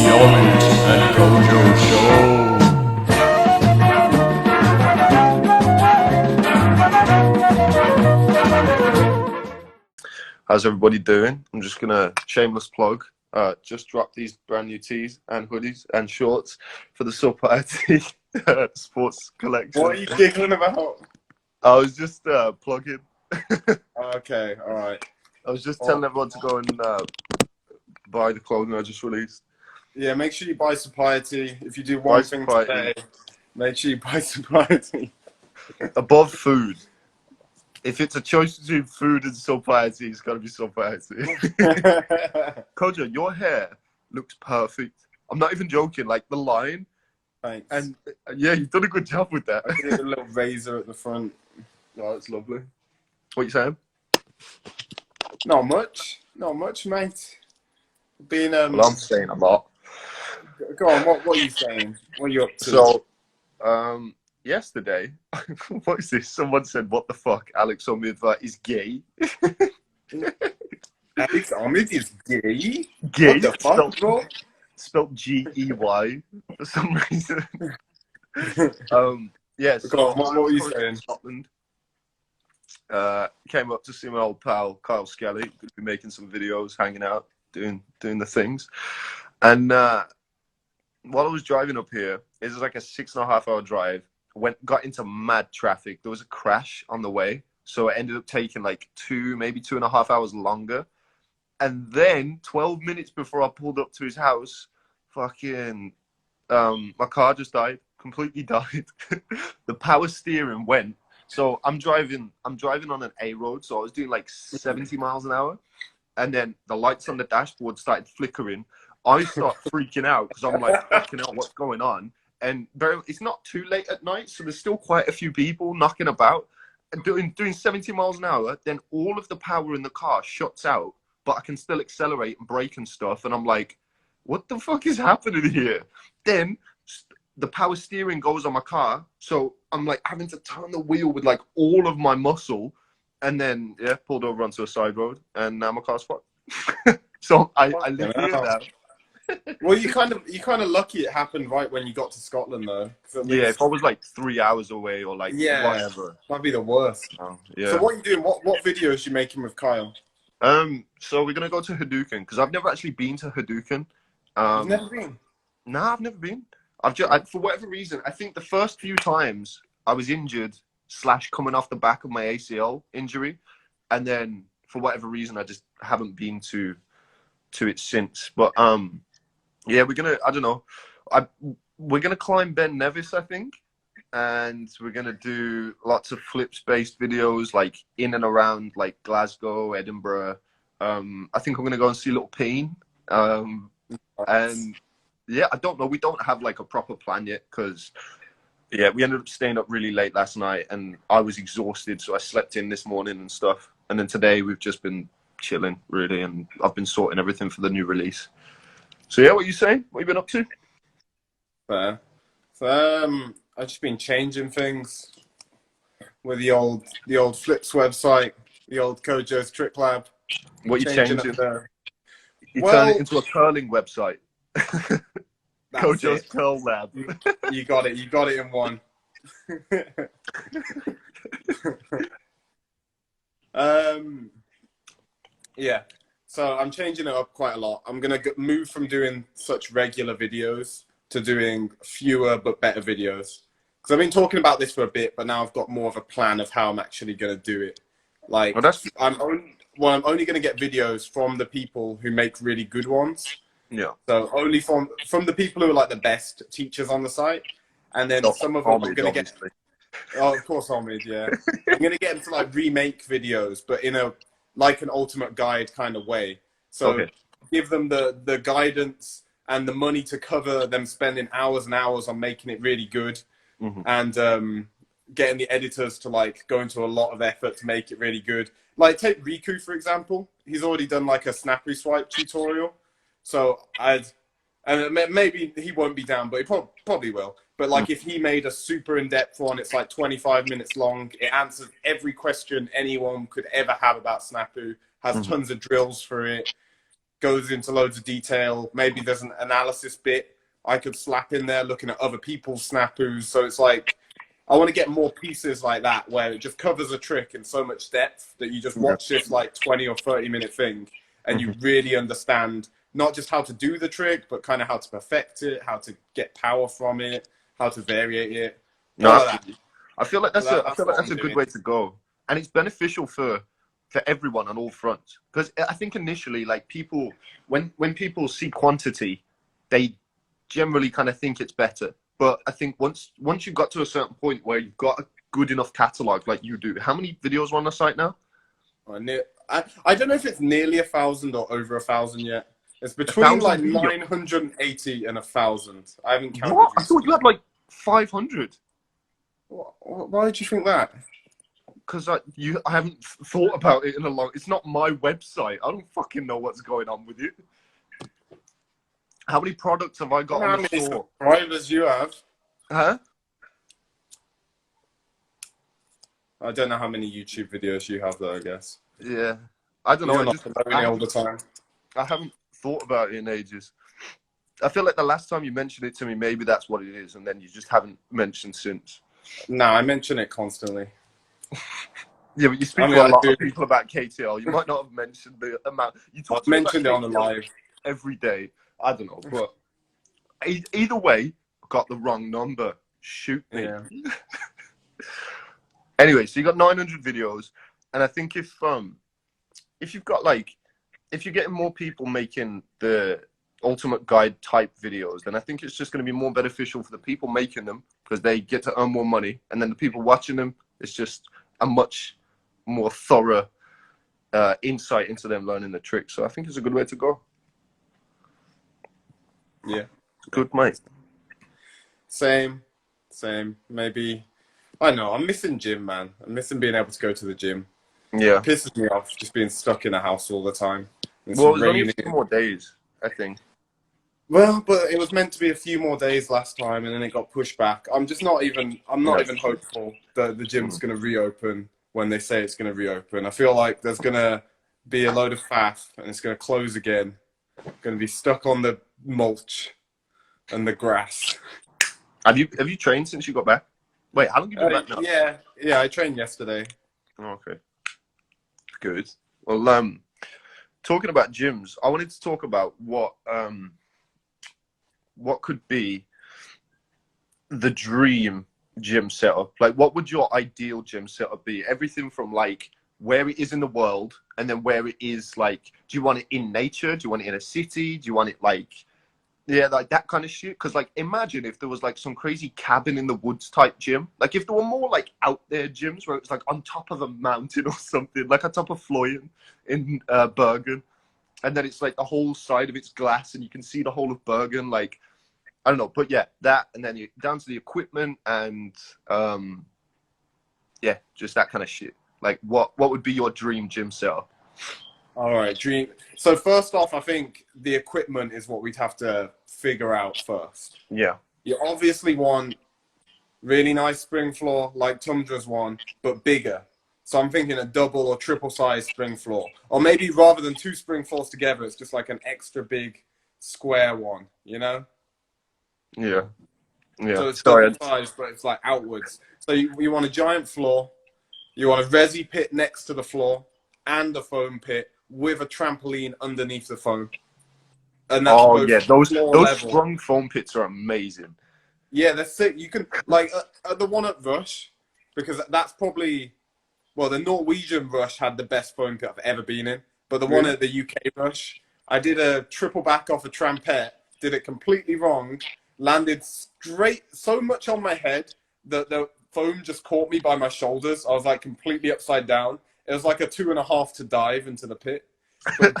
Omid Kojo Show. How's everybody doing? I'm just gonna shameless plug. Just dropped these brand new tees and hoodies and shorts for the Society Sports Collection. What are you giggling about? I was just plugging. Okay, all right. I was just telling everyone to go and buy the clothing I just released. Yeah, make sure you buy Society. If you do one thing today, make sure you buy Society. Above food. If it's a choice between food and Society, it's gotta be Society. Kojo, your hair looks perfect. I'm not even joking. Like the line. Thanks. And yeah, you've done a good job with that. I did a little razor at the front. Oh, that's lovely. What you saying? Not much, mate. Being Well, I'm saying a lot. Go on. What are you saying? What are you up to? So, yesterday, what is this? Someone said, "What the fuck? Alex Omid is gay." Alex Omid is gay. Gay? What the fuck, bro? Spelled G-E-Y for some reason. Yeah. So Go on, what were you saying? Scotland. Came up to see my old pal Kyle Skelly. Gonna be making some videos, hanging out, doing the things. And while I was driving up here, it was like a 6.5 hour drive. Got into mad traffic. There was a crash on the way, so it ended up taking like maybe 2.5 hours longer. And then 12 minutes before I pulled up to his house, fucking my car just died. Completely died. The power steering went. So I'm driving on an A road, so I was doing like 70 miles an hour, and then the lights on the dashboard started flickering. I start freaking out because I'm like, fucking hell, what's going on? And it's not too late at night, so there's still quite a few people knocking about and doing 70 miles an hour. Then all of the power in the car shuts out, but I can still accelerate and brake and stuff. And I'm like, what the fuck is happening here? Then the power steering goes on my car, so I'm like having to turn the wheel with like all of my muscle, and then pulled over onto a side road, and now my car's fucked. So I live here now. Well, you kind of lucky it happened right when you got to Scotland, though. Yeah, if I was like 3 hours away or like whatever, that'd be the worst. Oh, yeah. So what are you doing? What videos you making with Kyle? So we're gonna go to Hadouken because I've never actually been to Hadouken. You've never been? Nah, I've never been. For whatever reason, I think the first few times I was injured / coming off the back of my ACL injury, and then for whatever reason I just haven't been to it since. But yeah, we're gonna climb Ben Nevis, I think, and we're gonna do lots of flips-based videos like in and around like Glasgow, Edinburgh. I think I'm gonna go and see Little Peen. And yeah, I don't know. We don't have like a proper plan yet because we ended up staying up really late last night, and I was exhausted, so I slept in this morning and stuff. And then today we've just been chilling really, and I've been sorting everything for the new release. So yeah, what you saying? What you been up to? Fair. So, I've just been changing things with the old Flips website, the old Kojo's Trick Lab. What you changing? You Well, turn it into a curling website. Kojo's Curl Lab. You got it. You got it in one. Yeah. So I'm changing it up quite a lot. I'm gonna move from doing such regular videos to doing fewer but better videos. Because I've been talking about this for a bit, but now I've got more of a plan of how I'm actually gonna do it. Like, I'm only gonna get videos from the people who make really good ones. Yeah. So only from the people who are like the best teachers on the site, and then some of them I'm gonna get. Oh, of course, Omid. Yeah, I'm gonna get them to like remake videos, but in a like an ultimate guide kind of way. So give them the guidance and the money to cover them spending hours and hours on making it really good, and getting the editors to like go into a lot of effort to make it really good. Like take Riku for example. He's already done like a snappy swipe tutorial. So and maybe he won't be down, but he probably will. But like if he made a super in-depth one, it's like 25 minutes long. It answers every question anyone could ever have about Snapu. Has tons of drills for it. goes into loads of detail. Maybe there's an analysis bit I could slap in there, looking at other people's snafus. So it's like, I want to get more pieces like that, where it just covers a trick in so much depth that you just watch this like 20 or 30-minute thing, and you really understand not just how to do the trick, but kind of how to perfect it, how to get power from it, how to variate it. No, All of that. I feel like that's a good way to go, and it's beneficial for everyone on all fronts. Because I think initially, like, people, when people see quantity, they generally kind of think it's better. But I think once you've got to a certain point where you've got a good enough catalog like you do, how many videos are on the site now? I don't know if it's nearly 1,000 or over 1,000 yet. It's between like 980 and 1,000. I haven't counted. What? I thought you had like 500. Why did you think that? Because I haven't thought about it in a long. It's not my website. I don't fucking know what's going on with it. How many products have I got on the store? How many subscribers you have? Huh? I don't know how many YouTube videos you have, though. I guess. Yeah, I don't know. You're not promoting it all the time. I haven't thought about it in ages. I feel like the last time you mentioned it to me, maybe that's what it is, and then you just haven't mentioned since. No, I mention it constantly. Yeah, but you speak to a lot of people about KTL. You might not have mentioned the amount. You talk to mentioned it on the live every day. I don't know, but either way, got the wrong number. Shoot me. Yeah. Anyway, so you got 900 videos, and I think if you've got like, if you're getting more people making the ultimate guide type videos, then I think it's just going to be more beneficial for the people making them, because they get to earn more money, and then the people watching them, it's just a much more thorough insight into them learning the trick. So I think it's a good way to go. Yeah. Good, mate. Same. Maybe, I know, I'm missing gym, man. I'm missing being able to go to the gym. Yeah. It pisses me off just being stuck in a house all the time. Well, it's only a few more days, I think. Well, but it was meant to be a few more days last time, and then it got pushed back. I'm not even hopeful that the gym's going to reopen when they say it's going to reopen. I feel like there's going to be a load of faff, and it's going to close again. Going to be stuck on the mulch and the grass. Have you trained since you got back? Wait, how long have you been back now? Yeah, I trained yesterday. Oh, okay. Good. Well, talking about gyms, I wanted to talk about what could be the dream gym setup. Like, what would your ideal gym setup be? Everything from like where it is in the world, and then where it is, like, do you want it in nature? Do you want it in a city? Do you want it like, yeah, like that kind of shit? Because like, imagine if there was like some crazy cabin in the woods type gym. Like if there were more like out there gyms where it was like on top of a mountain or something, like on top of Floyen in Bergen. And then it's like the whole side of it's glass and you can see the whole of Bergen. Like, I don't know, but yeah, that, and then down to the equipment and yeah, just that kind of shit. Like, what would be your dream gym setup? All right, dream. So first off, I think the equipment is what we'd have to figure out first. Yeah. You obviously want really nice spring floor, like Tundra's one, but bigger. So I'm thinking a double or triple size spring floor. Or maybe rather than two spring floors together, it's just like an extra big square one, you know? Yeah. Yeah. So it's double size, but it's like outwards. So you want a giant floor. You want a resi pit next to the floor and a foam pit with a trampoline underneath the foam. And that's those strong foam pits are amazing. Yeah, they're sick. You can, like, the one at Rush, because that's probably, well, the Norwegian Rush had the best foam pit I've ever been in. But the one at the UK Rush, I did a triple back off a trampette, did it completely wrong, landed straight so much on my head that the foam just caught me by my shoulders. I was like completely upside down. It was like a 2.5 to dive into the pit, but it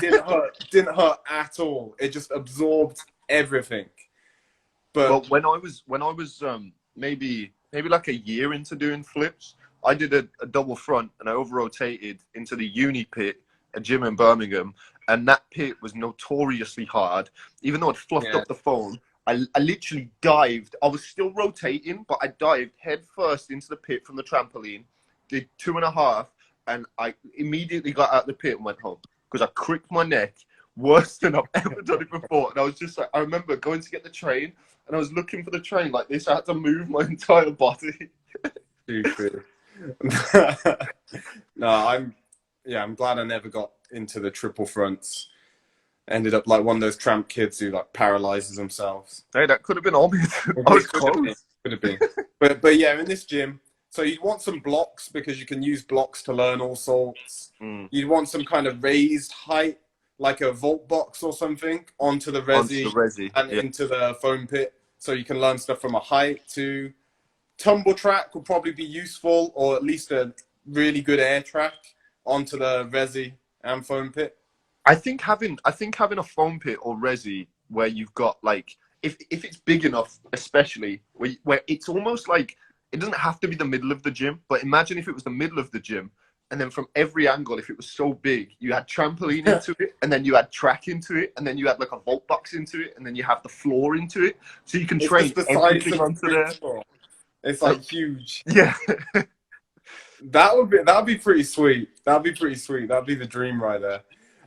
didn't hurt at all. It just absorbed everything. But well, when I was maybe like a year into doing flips, I did a double front and I over rotated into the uni pit, a gym in Birmingham, and that pit was notoriously hard. Even though I'd fluffed up the foam, I literally dived. I was still rotating, but I dived head first into the pit from the trampoline, did 2.5, and I immediately got out of the pit and went home because I cricked my neck worse than I've ever done it before. And I was just like, I remember going to get the train, and I was looking for the train like this. I had to move my entire body. Stupid. No, I'm glad I never got into the triple fronts. Ended up like one of those tramp kids who like paralyzes themselves. Hey, that could have been Omid. I was close. Could have been. But yeah, in this gym, so you'd want some blocks because you can use blocks to learn all sorts. You'd want some kind of raised height, like a vault box or something, onto the resi and into the foam pit, so you can learn stuff from a height too. Tumble track will probably be useful, or at least a really good air track onto the resi and foam pit. I think having a foam pit or resi where you've got like, if it's big enough, especially where it's almost like, it doesn't have to be the middle of the gym, but imagine if it was the middle of the gym, and then from every angle, if it was so big, you had trampoline into it, and then you had track into it, and then you had like a vault box into it, and then you have the floor into it, so you can train everything onto there. It's like huge. Yeah. That'd be pretty sweet. That'd be the dream right there.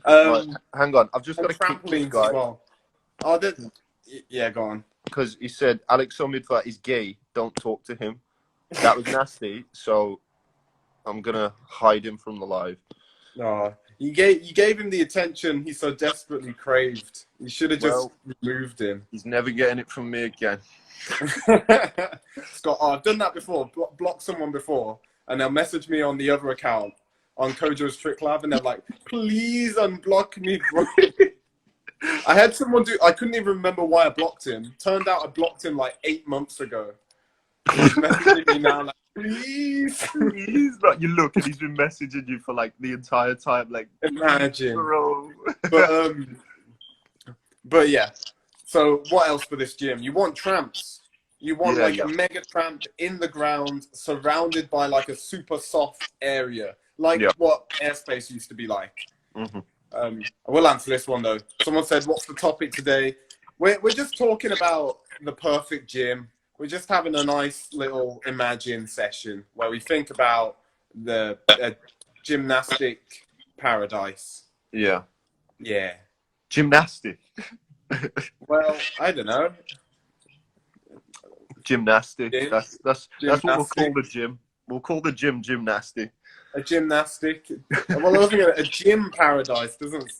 Right, hang on, I've just got a trampolines as well. Oh, yeah, go on. Because he said Alex Omid is gay. Don't talk to him. That was nasty. So I'm gonna hide him from the live. No, you gave him the attention he so desperately craved. You should have just removed him. He's never getting it from me again. Scott, I've done that before. Blocked someone before, and they'll message me on the other account on Kojo's Trick Lab, and they're like, "Please unblock me, bro." I had someone do. I couldn't even remember why I blocked him. Turned out I blocked him like 8 months ago. He's messaging me now like, "Please." Like, you look, and he's been messaging you for like the entire time. Like, imagine, bro. But yeah. So what else for this gym? You want tramps. You want a mega tramp in the ground, surrounded by like a super soft area, like what airspace used to be like. I will answer this one though. Someone said, "What's the topic today?" We're just talking about the perfect gym. We're just having a nice little imagine session where we think about the gymnastic paradise. Yeah. Yeah. Gymnastic. Well, I don't know. Gymnastic. That's what we'll call the gym. We'll call the gym gymnastic. A gymnastic. Well, I was thinking a gym paradise doesn't.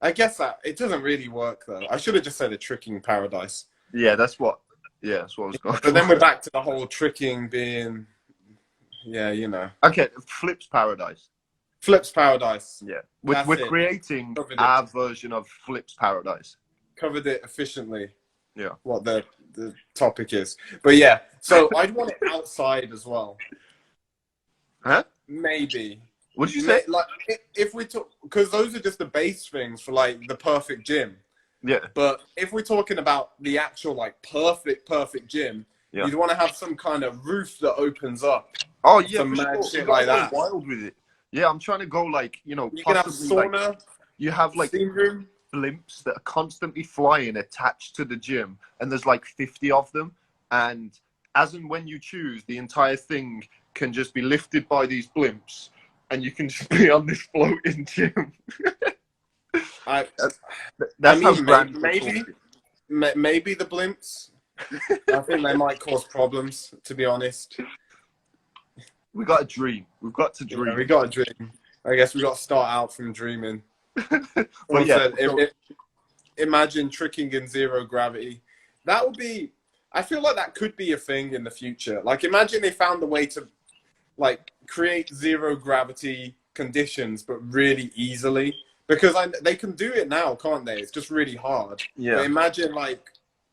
I guess that it doesn't really work though. I should have just said a tricking paradise. Yeah, that's what I was going. But then we're back to the whole tricking being. Yeah, you know. Okay, Flips Paradise. Flips Paradise. Yeah, we're creating our version of Flips Paradise. Covered it efficiently. Yeah. What the topic is, but yeah. So I'd want it outside as well. Huh? Maybe. What did you say? Like if we talk, because those are just the base things for like the perfect gym. Yeah. But if we're talking about the actual like perfect gym, you'd want to have some kind of roof that opens up. Oh yeah, some mad sure. shit like that. Wild with it. Yeah, I'm trying to go like, you know, you can have sauna. Like, you have like steam room. Blimps that are constantly flying attached to the gym, and there's like 50 of them, and as and when you choose, the entire thing can just be lifted by these blimps, and you can just be on this floating gym. That's how grand maybe the blimps. I think they might cause problems, to be honest. We got a dream. We've got to dream. Yeah, we got a dream. I guess we got to start out from dreaming. But yeah, imagine tricking in zero gravity. That would be. I feel like that could be a thing in the future. Like, imagine they found a way to, like, create zero gravity conditions, but really easily. Because they can do it now, can't they? It's just really hard. Yeah. But imagine, like,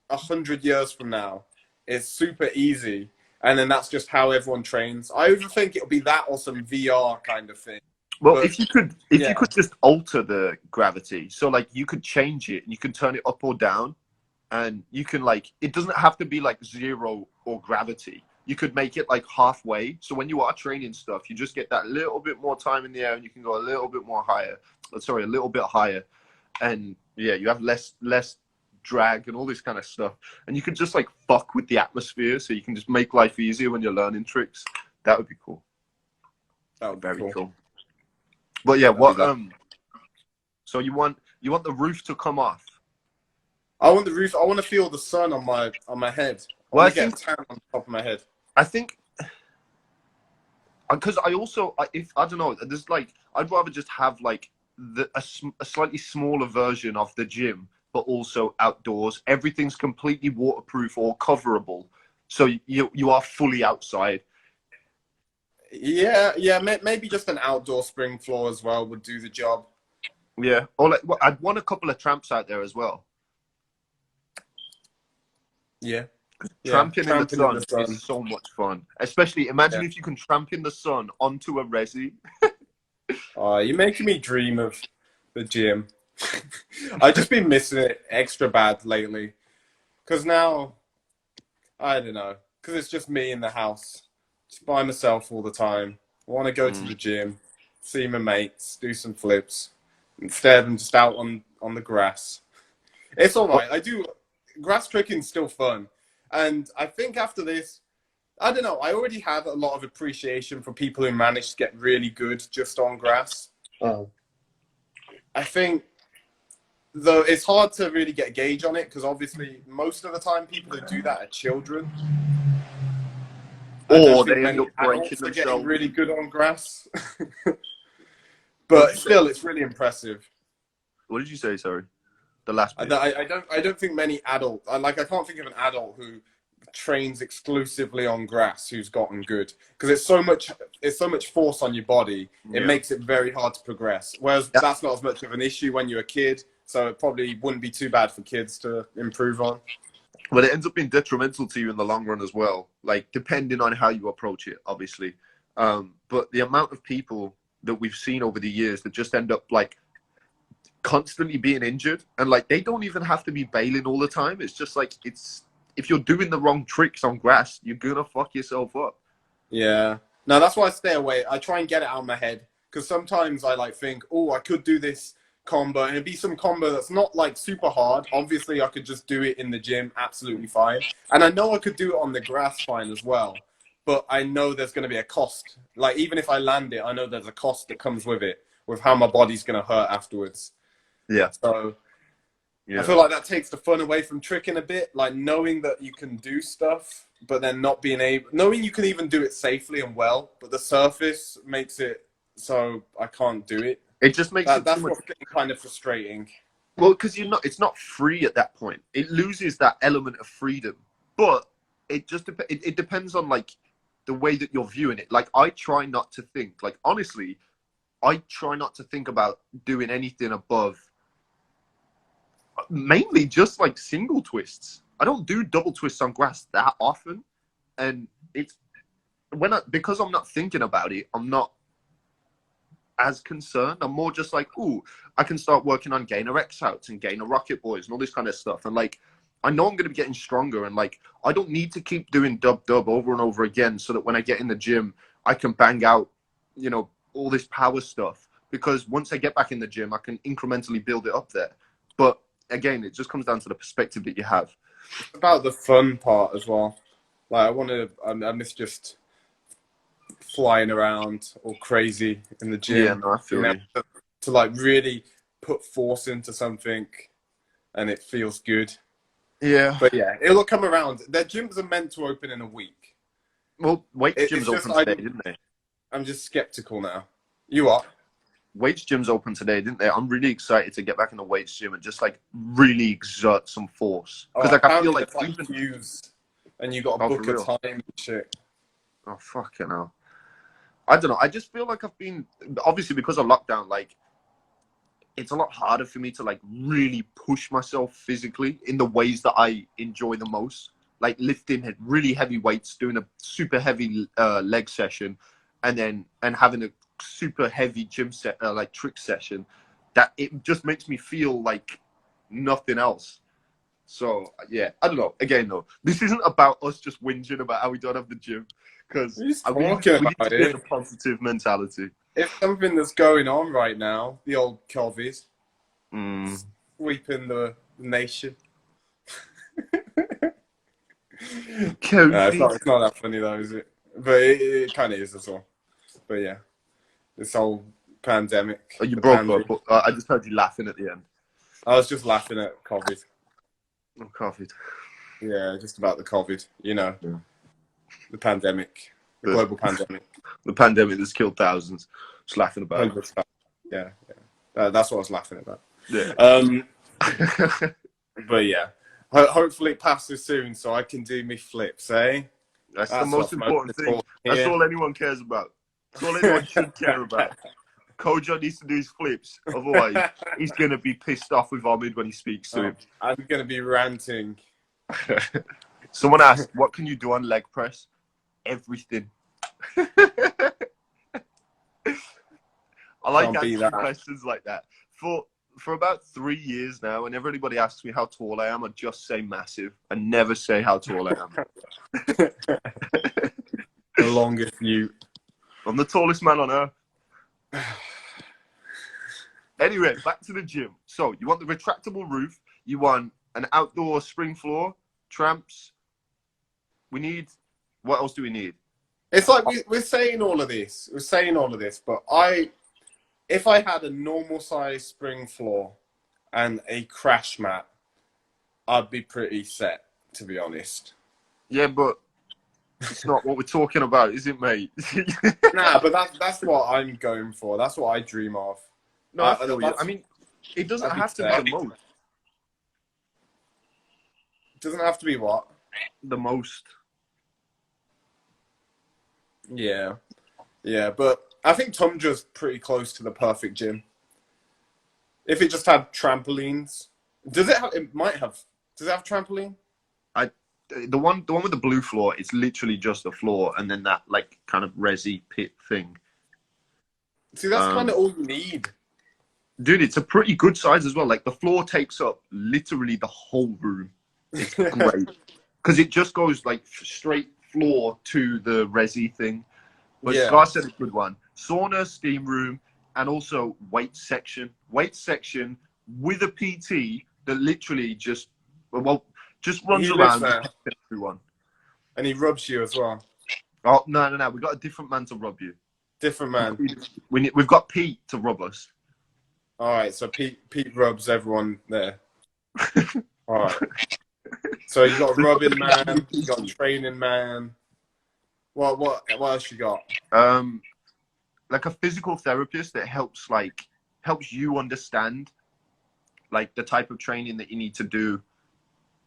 100 years from now, it's super easy, and then that's just how everyone trains. I even think it'll be that or some VR kind of thing. Well, if you could just alter the gravity, so like you could change it, you can turn it up or down, and you can like, it doesn't have to be like zero or gravity. You could make it like halfway. So when you are training stuff, you just get that little bit more time in the air, and you can go a little bit higher. And yeah, you have less drag and all this kind of stuff, and you could just like fuck with the atmosphere, so you can just make life easier when you're learning tricks. That would be cool. That would be very cool. But yeah, what so you want You want the roof to come off. I want the roof. I want to feel the sun on my head. I want to get a tan on top of my head. I think because I don't know. There's like I'd rather just have like a slightly smaller version of the gym, but also outdoors. Everything's completely waterproof or coverable, so you are fully outside. Yeah, maybe just an outdoor spring floor as well would do the job. Yeah, or like I'd want a couple of tramps out there as well. Yeah. Tramping in the sun is so much fun. Especially, imagine if you can tramp in the sun onto a resi. Oh, you're making me dream of the gym. I've just been missing it extra bad lately. Because now, I don't know, because it's just me in the house, just by myself all the time. I want to go to the gym, see my mates, do some flips. Instead, I'm just out on the grass. It's all right. Grass tricking's still fun. And I think after this, I don't know, I already have a lot of appreciation for people who manage to get really good just on grass. Oh. I think, though, it's hard to really get a gauge on it because obviously most of the time people who do that are children. Or they end up breaking themselves. Getting really good on grass. But still, it's really impressive. What did you say, sorry? The last bit. I don't think many adults, I can't think of an adult who trains exclusively on grass who's gotten good because it's so much force on your body. It makes it very hard to progress. Whereas that's not as much of an issue when you're a kid, so it probably wouldn't be too bad for kids to improve on. Well, it ends up being detrimental to you in the long run as well, like depending on how you approach it, obviously. But the amount of people that we've seen over the years that just end up like constantly being injured, and like they don't even have to be bailing all the time. It's just like if you're doing the wrong tricks on grass, you're gonna fuck yourself up. Yeah, no, that's why I stay away. I try and get it out of my head because sometimes I like think, oh, I could do this combo, and it'd be some combo that's not like super hard. Obviously, I could just do it in the gym absolutely fine, and I know I could do it on the grass fine as well. But I know there's going to be a cost. Like even if I land it, I know there's a cost that comes with it, with how my body's going to hurt afterwards. Yeah. So I feel like that takes the fun away from tricking a bit, like knowing that you can do stuff, but then not being able, knowing you can even do it safely and well, but the surface makes it so I can't do it. It just makes that's what's kind of frustrating. Well, because it's not free at that point. It loses that element of freedom, but it just it depends on like the way that you're viewing it. Like I try not to think, like honestly, I try not to think about doing anything above mainly just like single twists. I don't do double twists on grass that often, and it's because I'm not thinking about it, I'm not as concerned. I'm more just like, ooh, I can start working on gainer X outs and gainer rocket boys and all this kind of stuff, and like I know I'm going to be getting stronger, and like I don't need to keep doing dub over and over again so that when I get in the gym I can bang out, you know, all this power stuff, because once I get back in the gym I can incrementally build it up there. But again, it just comes down to the perspective that you have. It's about the fun part as well. Like I miss just flying around all crazy in the gym. Yeah, no, I feel you. To like really put force into something and it feels good. Yeah. But yeah, it'll come around. Their gyms are meant to open in a week. Well, Weights Gym's open today, didn't they? I'm just skeptical now. You are? Weights Gym's open today, didn't they? I'm really excited to get back in the Weights Gym and just like really exert some force. Because like I feel like even queues and you got to book a time and shit. Oh fucking hell. I don't know. I just feel like I've been, obviously because of lockdown, like it's a lot harder for me to like really push myself physically in the ways that I enjoy the most. Like lifting really heavy weights, doing a super heavy leg session, and having a super heavy gym set, like trick session, that it just makes me feel like nothing else. So yeah, I don't know. Again, though, this isn't about us just whinging about how we don't have the gym, because we need to be in a positive mentality. It's something that's going on right now. The old Covies sweeping the nation. No, it's not that funny though, is it? But it kind of is as well. But yeah, this whole pandemic. Oh, you broke up. I just heard you laughing at the end. I was just laughing at COVID. Oh, COVID. Yeah, just about the COVID. You know, Yeah. the pandemic, the global pandemic. The pandemic that's killed thousands. Just laughing about it. Yeah, yeah. That's what I was laughing about. Yeah. But yeah, hopefully it passes soon so I can do me flips, eh? That's the most important thing. Here. That's all anyone cares about. That's all anyone should care about. Kojo needs to do his flips. Otherwise, he's going to be pissed off with Omid when he speaks to him. I'm going to be ranting. Someone asked, what can you do on leg press? Everything. I like asking questions like that. For about 3 years now, and everybody asks me how tall I am, I just say massive. I never say how tall I am. The longest you. I'm the tallest man on earth. Anyway, back to the gym. So, you want the retractable roof. You want an outdoor spring floor, tramps. What else do we need? It's like we're saying all of this. We're saying all of this, but if I had a normal size spring floor and a crash mat, I'd be pretty set, to be honest. Yeah, but it's not what we're talking about, is it, mate? Nah, but that's what I'm going for. That's what I dream of. No, I mean, it doesn't have to be the most. It doesn't have to be what? The most. Yeah. Yeah, but I think Tundra's pretty close to the perfect gym. If it just had trampolines. Does it have, does it have trampoline? The one with the blue floor, it's literally just a floor and then that like kind of resi pit thing. See, that's kind of all you need. Dude, it's a pretty good size as well. Like the floor takes up literally the whole room. It's great. Because it just goes like straight floor to the resi thing. But Yeah. Scar said a good one. Sauna, steam room, and also weight section. Weight section with a PT that literally just runs around and everyone. And he rubs you as well. Oh, no. We've got a different man to rub you. Different man. We've got Pete to rub us. All right, so Pete rubs everyone there. All right. So you got a rubbing man, you got a training man. What else you got? Like a physical therapist that helps you understand like the type of training that you need to do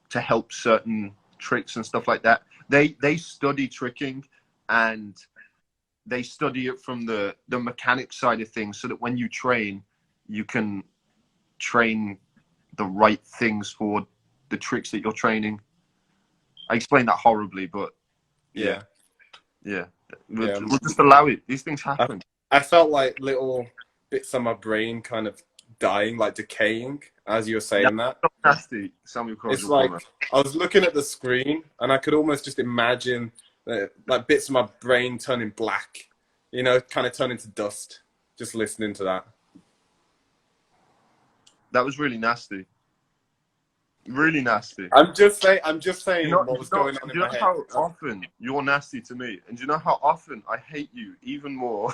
to help certain tricks and stuff like that. They study tricking and they study it from the mechanics side of things so that when you train, you can train the right things for the tricks that you're training. I explained that horribly, but yeah. We'll just allow it. These things happen. I felt like little bits of my brain kind of dying, like decaying, as you were saying that. Nasty. It's like I was looking at the screen and I could almost just imagine like bits of my brain turning black, you know, kind of turning to dust, just listening to that. That was really nasty. Really nasty. I'm just saying what was going on in my head. Do you know how often you're nasty to me? And do you know how often I hate you even more?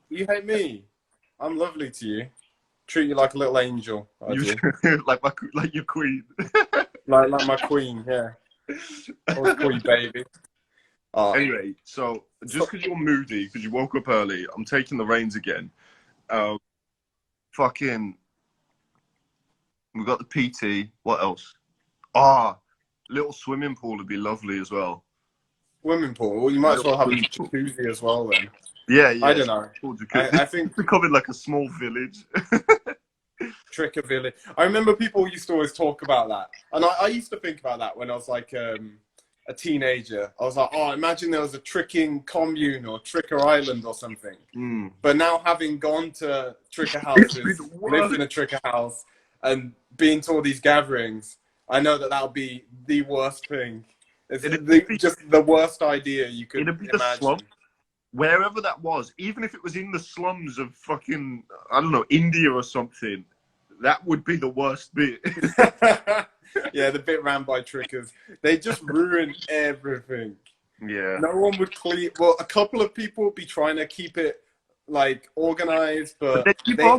You hate me? I'm lovely to you. Treat you like a little angel. like your queen. like my queen, yeah. Always call you baby. Anyway, so just because you're moody, because you woke up early, I'm taking the reins again. We've got the PT. What else? Little swimming pool would be lovely as well. Swimming pool? Well, you might as well have a jacuzzi as well then. Yeah. I don't know. I think it's becoming like a small village. Trick a village. I remember people used to always talk about that. And I used to think about that when I was like a teenager. I was like, imagine there was a tricking commune or tricker island or something. But now having gone to tricker houses, lived in a tricker house, and been to all these gatherings, I know that would be the worst thing. It's just the worst idea you could imagine. Slum, wherever that was, even if it was in the slums of fucking, I don't know, India or something, that would be the worst bit. Yeah, the bit ran by trickers. They just ruin everything. Yeah. No one would clean. Well, a couple of people would be trying to keep it like organized, but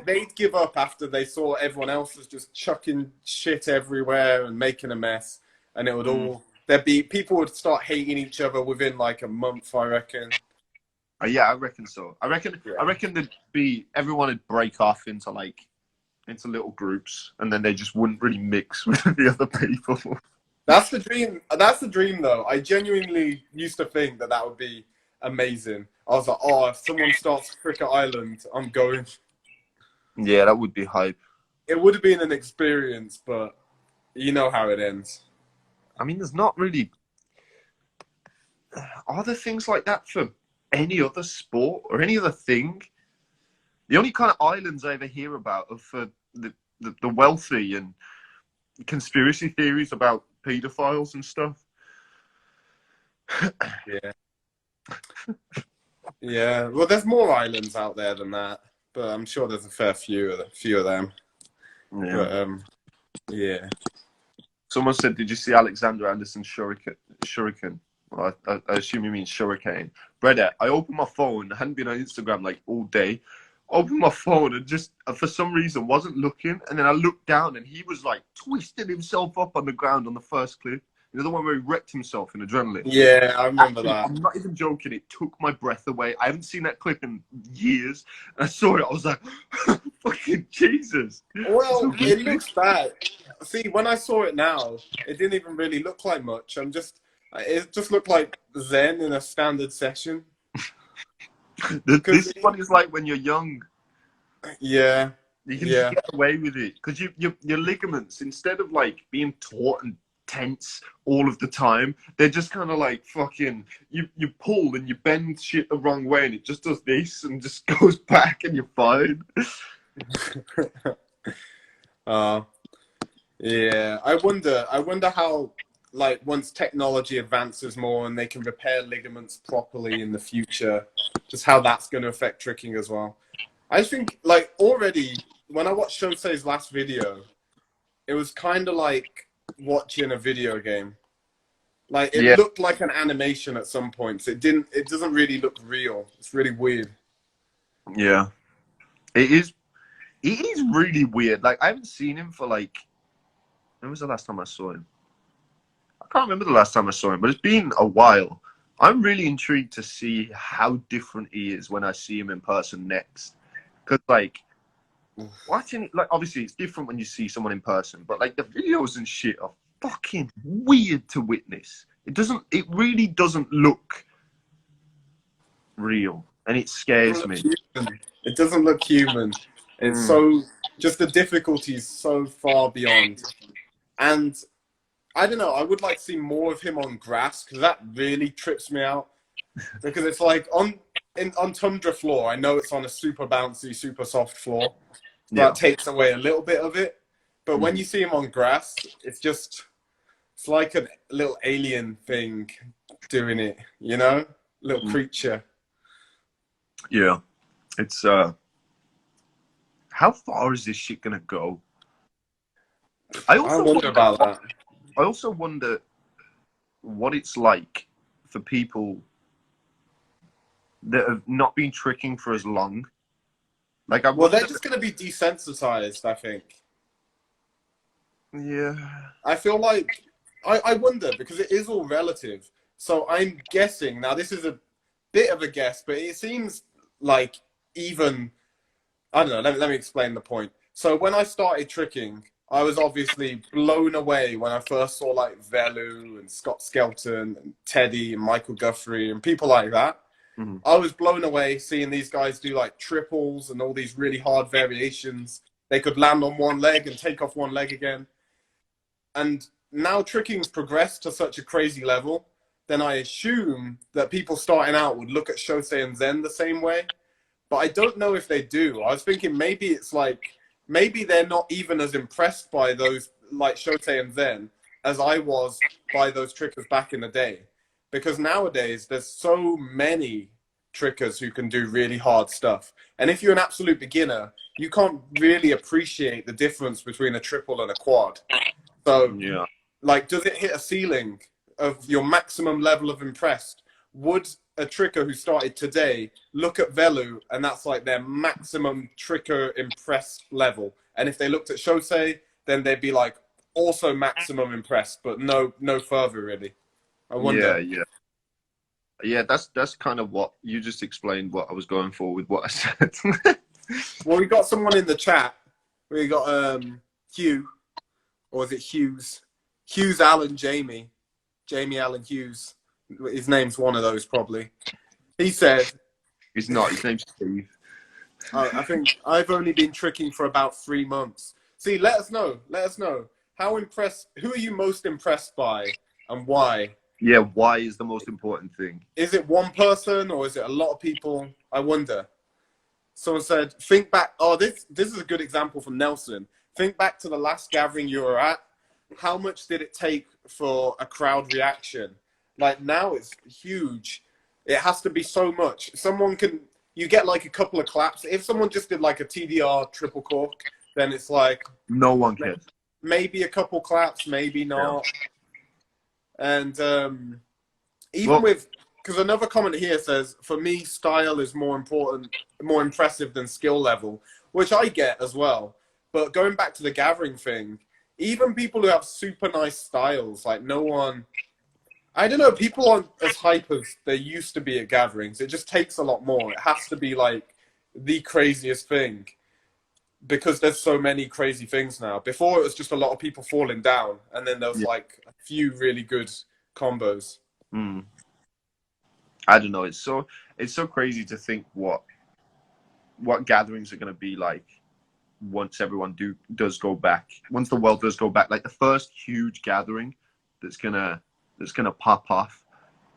they'd give up after they saw everyone else was just chucking shit everywhere and making a mess, and it would all people would start hating each other within like a month, I reckon. Yeah, I reckon so. I reckon there'd be everyone would break off into little groups, and then they just wouldn't really mix with the other people. That's the dream. That's the dream, though. I genuinely used to think that would be amazing. I was like, oh, if someone starts Cricket Island, I'm going. Yeah, that would be hype. It would have been an experience, but you know how it ends. I mean, there's not really... Are there things like that for any other sport or any other thing? The only kind of islands I ever hear about are for the wealthy and conspiracy theories about pedophiles and stuff. Yeah. Yeah. Well, there's more islands out there than that, but I'm sure there's a fair few of them. Yeah. But, yeah. Someone said, "Did you see Alexander Anderson's shuriken?" Well, I assume you mean shuriken. Brother, I opened my phone. I hadn't been on Instagram like all day. Opened my phone and just for some reason wasn't looking, and then I looked down and he was like twisting himself up on the ground on the first clip. You know, the one where he wrecked himself in adrenaline. Yeah, I remember that. I'm not even joking. It took my breath away. I haven't seen that clip in years. And I saw it. I was like, fucking Jesus. Well, it looks bad. See, when I saw it now, it didn't even really look like much. It just looked like Zen in a standard session. This one is like when you're young. Yeah. You can just get away with it. Because your ligaments, instead of like being taut and tense all of the time, they're just kind of like fucking, you pull and you bend shit the wrong way and it just does this and just goes back and you're fine. Yeah, I wonder how, like, once technology advances more and they can repair ligaments properly in the future, just how that's going to affect tricking as well. I think, like, already when I watched Shosei's last video, it was kind of like watching a video game. Like, it looked like an animation at some points. It doesn't really look real. It's really weird. Yeah. It is really weird. Like, I haven't seen him for like, when was the last time I saw him? I can't remember the last time I saw him, but it's been a while. I'm really intrigued to see how different he is when I see him in person next. Because, like, watching, like, obviously it's different when you see someone in person, but like the videos and shit are fucking weird to witness. It really doesn't look real, and it scares me. It doesn't look human. It's so, just the difficulty is so far beyond. And I don't know, I would like to see more of him on grass, because that really trips me out. Because it's like on tundra floor, I know it's on a super bouncy, super soft floor. That takes away a little bit of it. But when you see him on grass, it's like a little alien thing doing it, you know? Little creature. Yeah. It's, how far is this shit gonna go? I wonder about that. I also wonder what it's like for people that have not been tricking for as long. Like, well, they're just going to be desensitized, I think. Yeah. I feel like, I wonder, because it is all relative. So I'm guessing, now this is a bit of a guess, but it seems like even, I don't know, let me explain the point. So when I started tricking, I was obviously blown away when I first saw like Velu and Scott Skelton and Teddy and Michael Guthrie and people like that. I was blown away seeing these guys do like triples and all these really hard variations. They could land on one leg and take off one leg again. And now tricking's progressed to such a crazy level, then I assume that people starting out would look at Shosei and Zen the same way. But I don't know if they do. I was thinking maybe it's like, maybe they're not even as impressed by those like Shosei and Zen as I was by those trickers back in the day. Because nowadays, there's so many trickers who can do really hard stuff. And if you're an absolute beginner, you can't really appreciate the difference between a triple and a quad. So, like, does it hit a ceiling of your maximum level of impressed? Would a tricker who started today look at Velu, and that's like their maximum tricker impressed level. And if they looked at Shosei, then they'd be like also maximum impressed, but no further really. I wonder. Yeah, that's kind of what you just explained what I was going for with what I said. Well, we got someone in the chat. We got Hugh, or is it Hughes? Hughes Allen Jamie Allen Hughes. His name's one of those probably. He said, He's not. His name's Steve. I think I've only been tricking for about 3 months. See, let us know. Let us know. Who are you most impressed by and why? Yeah, why is the most important thing? Is it one person or is it a lot of people? I wonder. Someone said, think back. Oh, this is a good example from Nelson. Think back to the last gathering you were at. How much did it take for a crowd reaction? Like now it's huge. It has to be so much. You get like a couple of claps. If someone just did like a TDR triple cork, then it's like no one cares. Maybe a couple claps, maybe not. Yeah. And because another comment here says, for me, style is more impressive than skill level, which I get as well. But going back to the gathering thing, even people who have super nice styles, like I don't know, people aren't as hype as they used to be at gatherings. It just takes a lot more. It has to be like the craziest thing because there's so many crazy things now. Before it was just a lot of people falling down, and then there was like a few really good combos. I don't know. It's so crazy to think what gatherings are going to be like once everyone does go back. Once the world does go back, like the first huge gathering that's gonna pop off.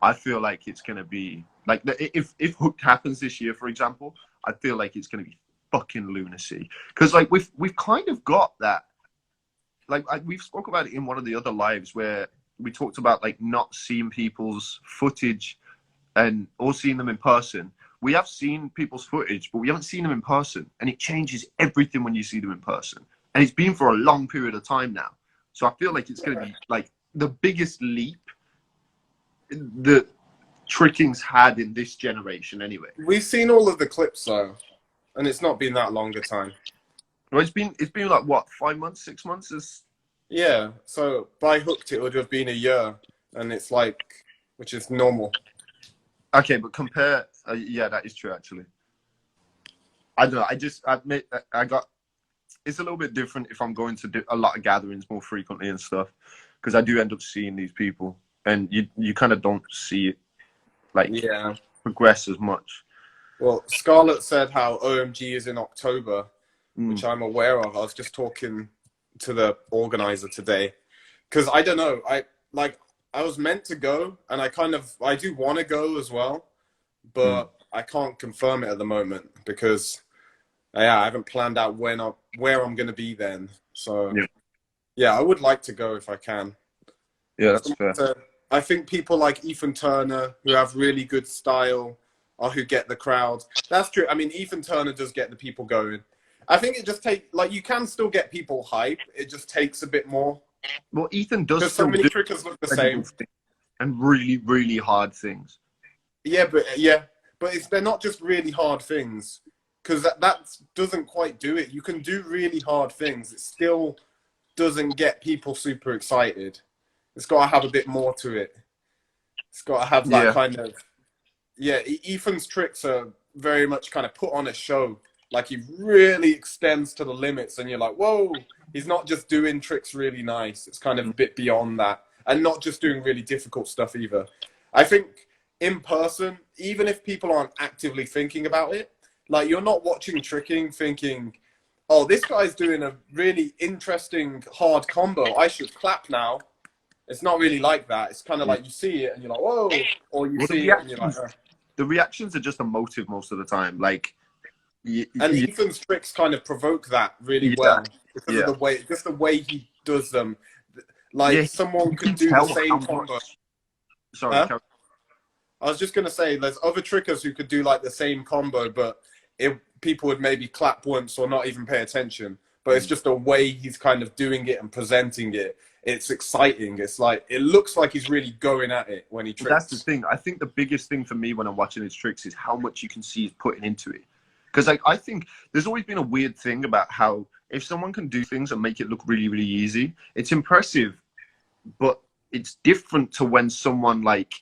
I feel like it's gonna be like if Hooked happens this year, for example. I feel like it's gonna be fucking lunacy because like we've kind of got that. Like we've spoke about it in one of the other lives where we talked about like not seeing people's footage or seeing them in person. We have seen people's footage, but we haven't seen them in person, and it changes everything when you see them in person. And it's been for a long period of time now, so I feel like it's going to be like the biggest leap that tricking's had in this generation. Anyway, we've seen all of the clips though, and it's not been that long a time. Well, it's been like what, 5 months, 6 months? Yeah. So by Hooked, it would have been a year, and it's like, which is normal. Okay, but compare. Yeah, that is true. Actually, I don't know. I admit I got. It's a little bit different if I'm going to do a lot of gatherings more frequently and stuff, because I do end up seeing these people, and you kind of don't see it like progress as much. Well, Scarlett said how OMG is in October, which I'm aware of. I was just talking to the organizer today, because I don't know. I was meant to go, and I do want to go as well, but I can't confirm it at the moment because, I haven't planned out where I'm going to be then. So, I would like to go if I can. Yeah, that's fair. I think people like Ethan Turner, who have really good style, or who get the crowd. That's true. I mean, Ethan Turner does get the people going. I think it just takes, like, you can still get people hype. It just takes a bit more. Well, Ethan does because so many trickers look the same and really, really hard things. Yeah, but they're not just really hard things, because that doesn't quite do it. You can do really hard things. It still doesn't get people super excited. It's got to have a bit more to it. It's got to have that kind of Ethan's tricks are very much kind of put on a show. Like he really extends to the limits, and you're like, whoa. He's not just doing tricks really nice. It's kind of a bit beyond that. And not just doing really difficult stuff either. I think in person, even if people aren't actively thinking about it, like you're not watching tricking thinking, oh, this guy's doing a really interesting hard combo. I should clap now. It's not really like that. It's kind of like you see it and you're like, whoa. Or you see it and you're like, The reactions are just emotive most of the time. Like, Ethan's tricks kind of provoke that really well. Because of the way he does them. Like someone could do the same combo. Sorry, I was just gonna say there's other trickers who could do like the same combo, but people would maybe clap once or not even pay attention. but it's just the way he's kind of doing it and presenting it. It's exciting. It's like, it looks like he's really going at it when he tricks. That's the thing. I think the biggest thing for me when I'm watching his tricks is how much you can see he's putting into it. Because like, I think there's always been a weird thing about how if someone can do things and make it look really, really easy, it's impressive, but it's different to when someone like,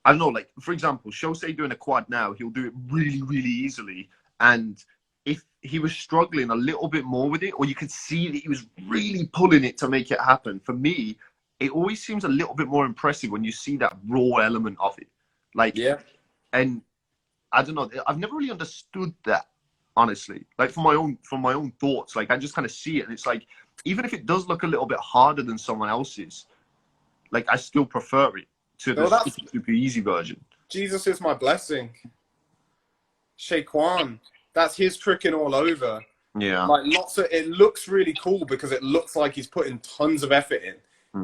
I don't know, like, for example, Shosei doing a quad now, he'll do it really, really easily. And if he was struggling a little bit more with it, or you could see that he was really pulling it to make it happen, for me, it always seems a little bit more impressive when you see that raw element of it. Like, yeah. And I don't know, I've never really understood that, honestly. Like, from my own thoughts, like, I just kind of see it. And it's like, even if it does look a little bit harder than someone else's, like, I still prefer it to the super easy version. Jesus is my blessing. Shaquan, that's his tricking all over. Yeah. Like, it looks really cool because it looks like he's putting tons of effort in.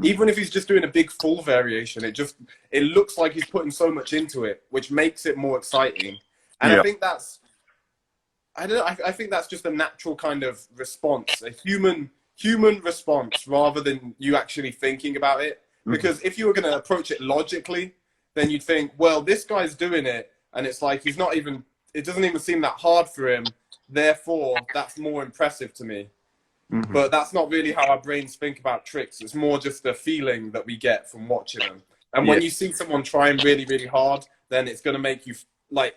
Even if he's just doing a big full variation, it looks like he's putting so much into it, which makes it more exciting. And I think that's, I don't know, I think that's just a natural kind of response, a human response, rather than you actually thinking about it. Because if you were going to approach it logically, then you'd think, well, this guy's doing it, and it's like it doesn't even seem that hard for him. Therefore, that's more impressive to me. But that's not really how our brains think about tricks. It's more just the feeling that we get from watching them. And when you see someone trying really, really hard, then it's going to make you, like,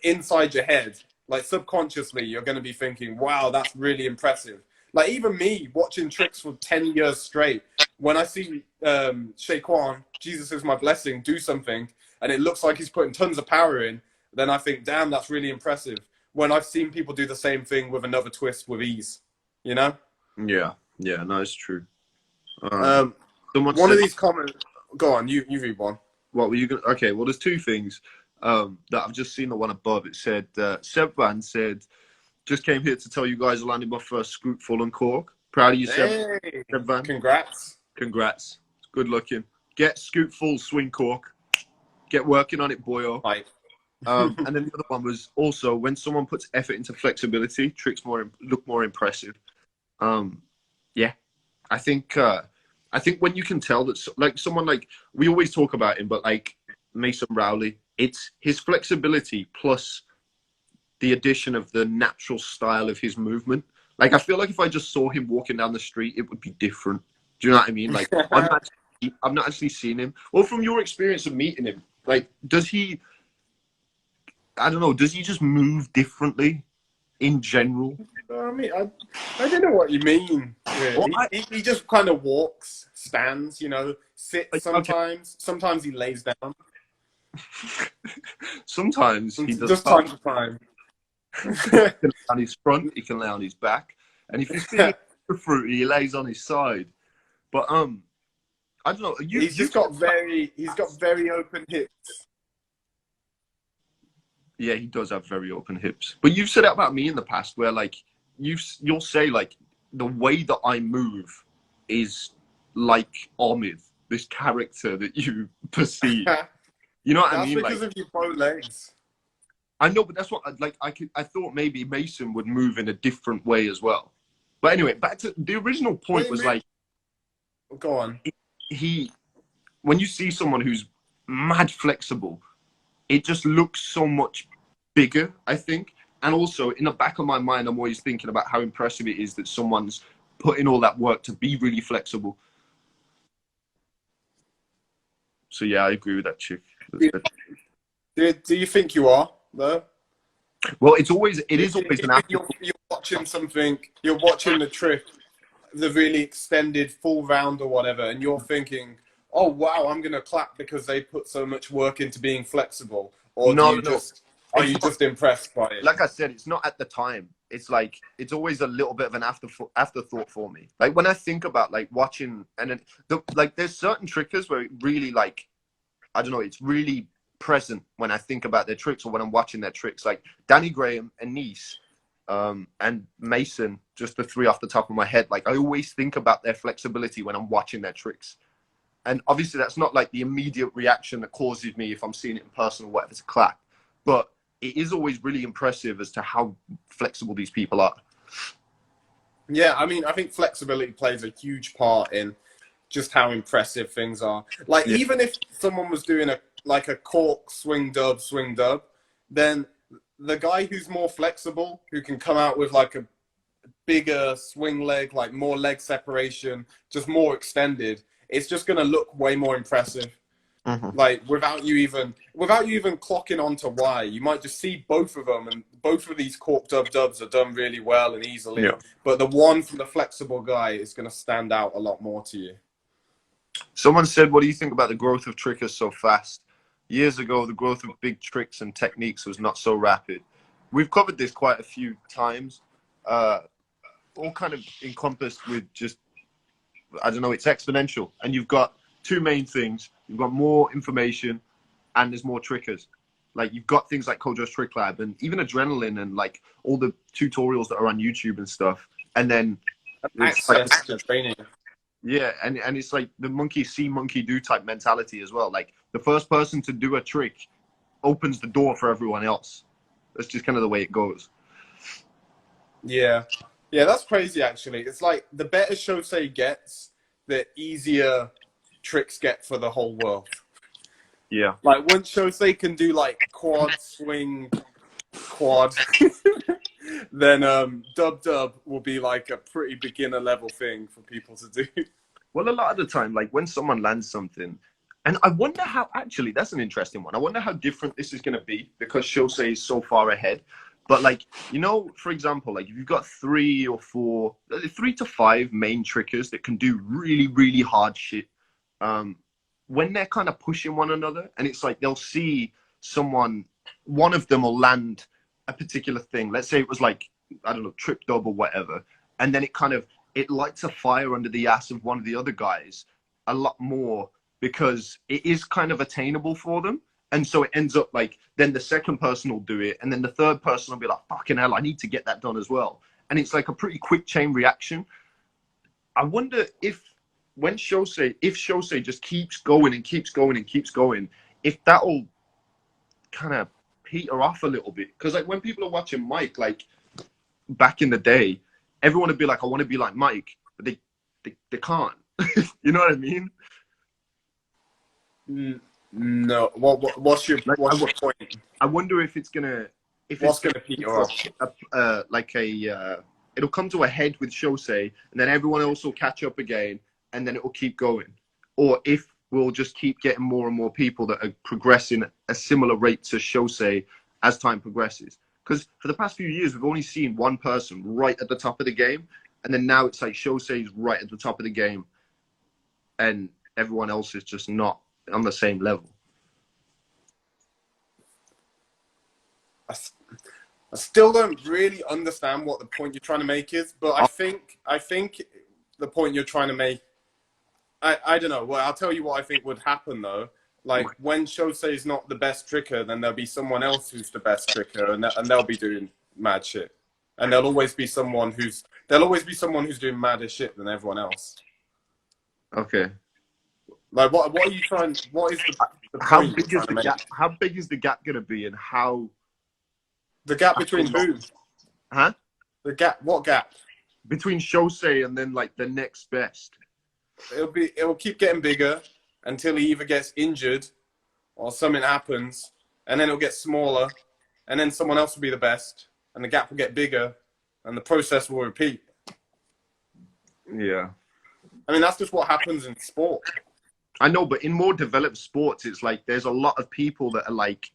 inside your head, like, subconsciously, you're going to be thinking, wow, that's really impressive. Like, even me, watching tricks for 10 years straight, when I see Shaquan, Jesus is my blessing, do something, and it looks like he's putting tons of power in, then I think, damn, that's really impressive. When I've seen people do the same thing with another twist with ease. You know? Yeah, no, it's true. One of these comments. Go on, you read one. What were you going to? Okay, well, there's two things that I've just seen. The one above, it said, Sevestre said, just came here to tell you guys I landed my first scoop full on cork. Proud of you, Sevestre. Congrats. Congrats. Good looking. Get scoop full swing cork. Get working on it, boyo. Right. And then the other one was also when someone puts effort into flexibility, tricks look more impressive. Yeah, I think when you can tell that, like, someone like, we always talk about him, but like Mason Rowley, it's his flexibility plus the addition of the natural style of his movement. Like, I feel like if I just saw him walking down the street, it would be different. Do you know what I mean? Like, I've not actually seen him. Well, from your experience of meeting him, like, does he just move differently in general? I mean, I don't know what you mean. Really. Well, he just kind of walks, stands, you know, sits sometimes. Okay. Sometimes he lays down. Sometimes he does. Just time to time. He can lay on his front, he can lay on his back, and if he's feeling fruity, he lays on his side. But I don't know. He's got very open hips. Yeah, he does have very open hips. But you've said it about me in the past, where like you'll say like the way that I move is like Omid, this character that you perceive. You know what I mean? That's because of your bow legs. I know, but that's what I thought maybe Mason would move in a different way as well. But anyway, back to the original point was like, go on. When you see someone who's mad flexible, it just looks so much bigger, I think. And also, in the back of my mind, I'm always thinking about how impressive it is that someone's put in all that work to be really flexible. So yeah, I agree with that chick. Do you think you are, though? Well, it is always an afterthought. You're watching something, you're watching the trick, the really extended full round or whatever, and you're thinking, oh, wow, I'm going to clap because they put so much work into being flexible. Or are you just impressed by it? Like I said, it's not at the time. It's like, it's always a little bit of an afterthought for me. Like when I think about like watching, and then like there's certain trickers where it really like, I don't know, it's really present when I think about their tricks or when I'm watching their tricks. Like Danny Graham and Nice and Mason, just the three off the top of my head. Like I always think about their flexibility when I'm watching their tricks. And obviously that's not like the immediate reaction that causes me if I'm seeing it in person or whatever to clap. But it is always really impressive as to how flexible these people are. Yeah, I mean, I think flexibility plays a huge part in just how impressive things are. Like, Yeah. even if someone was doing a cork swing dub, then the guy who's more flexible, who can come out with like a bigger swing leg, like more leg separation, just more extended, it's just going to look way more impressive. Like without you even clocking onto why, you might just see both of them, and both of these cork dubs are done really well and easily. Yeah. But the one from the flexible guy is going to stand out a lot more to you. Someone said, what do you think about the growth of trickers so fast? Years ago, the growth of big tricks and techniques was not so rapid. We've covered this quite a few times, all kind of encompassed with just, I don't know, it's exponential. And you've got two main things. You've got more information and there's more trickers. Like you've got things like Kojo's Trick Lab and even Adrenaline and like all the tutorials that are on YouTube and stuff. And then Access to training. Yeah, and it's like the monkey see, monkey do type mentality as well. Like the first person to do a trick opens the door for everyone else. That's just kind of the way it goes. Yeah. Yeah, that's crazy actually. It's like the better Shosei gets, the easier tricks get for the whole world. Yeah. Like once Shosei can do like quad, swing, quad, then dub will be like a pretty beginner level thing for people to do. Well, a lot of the time, like when someone lands something, and I wonder how, actually, that's an interesting one. I wonder how different this is going to be because Shosei is so far ahead. But like, you know, for example, like if you've got 3 to 5 main trickers that can do really, really hard shit, when they're kind of pushing one another, and it's like they'll see one of them will land a particular thing. Let's say it was like, I don't know, trip dub or whatever. And then it lights a fire under the ass of one of the other guys a lot more because it is kind of attainable for them. And so it ends up like, then the second person will do it. And then the third person will be like, fucking hell, I need to get that done as well. And it's like a pretty quick chain reaction. I wonder if Shosei just keeps going and keeps going and keeps going, if that'll kind of peter off a little bit. Because like when people are watching Mike, like back in the day, everyone would be like, I want to be like Mike, but they can't. You know what I mean? No. What's your point? I wonder if it's gonna peter off? It'll come to a head with Shosei, and then everyone else will catch up again, and then it will keep going. Or if we'll just keep getting more and more people that are progressing at a similar rate to Shosei as time progresses. Because for the past few years, we've only seen one person right at the top of the game, and then now it's like Shosei's right at the top of the game, and everyone else is just not on the same level. I still don't really understand what the point you're trying to make is, but I think the point you're trying to make, I don't know. Well, I'll tell you what I think would happen though. Like when Shosei is not the best tricker, then there'll be someone else who's the best tricker, and they'll be doing mad shit. And there'll always be someone who's doing madder shit than everyone else. Okay. Like what are you trying? What is the how point big is the gap? How big is the gap gonna be, and how? The gap between who? Huh? The gap. What gap? Between Shosei and then like the next best. It will keep getting bigger until he either gets injured or something happens, and then it'll get smaller, and then someone else will be the best, and the gap will get bigger, and the process will repeat. Yeah. I mean, that's just what happens in sport. I know, but in more developed sports, it's like there's a lot of people that are like,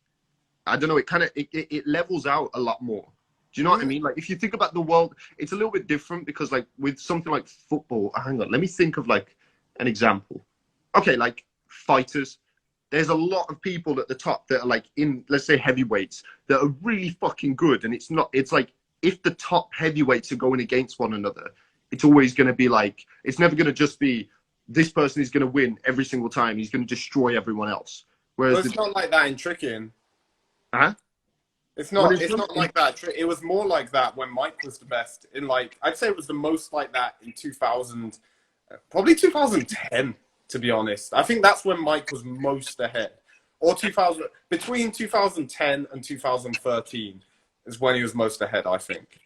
I don't know, it levels out a lot more. Do you know what I mean? Like if you think about the world, it's a little bit different because like with something like football, hang on, let me think of like an example. Okay, like fighters, there's a lot of people at the top that are like in, let's say heavyweights, that are really fucking good. And it's like if the top heavyweights are going against one another, it's always going to be like, it's never going to just be this person is going to win every single time. He's going to destroy everyone else. Whereas it's not like that in tricking. Huh? It's not like that. It was more like that when Mike was the best. In like, I'd say it was the most like that in 2000, probably 2010, to be honest. I think that's when Mike was most ahead. Or between 2010 and 2013 is when he was most ahead, I think.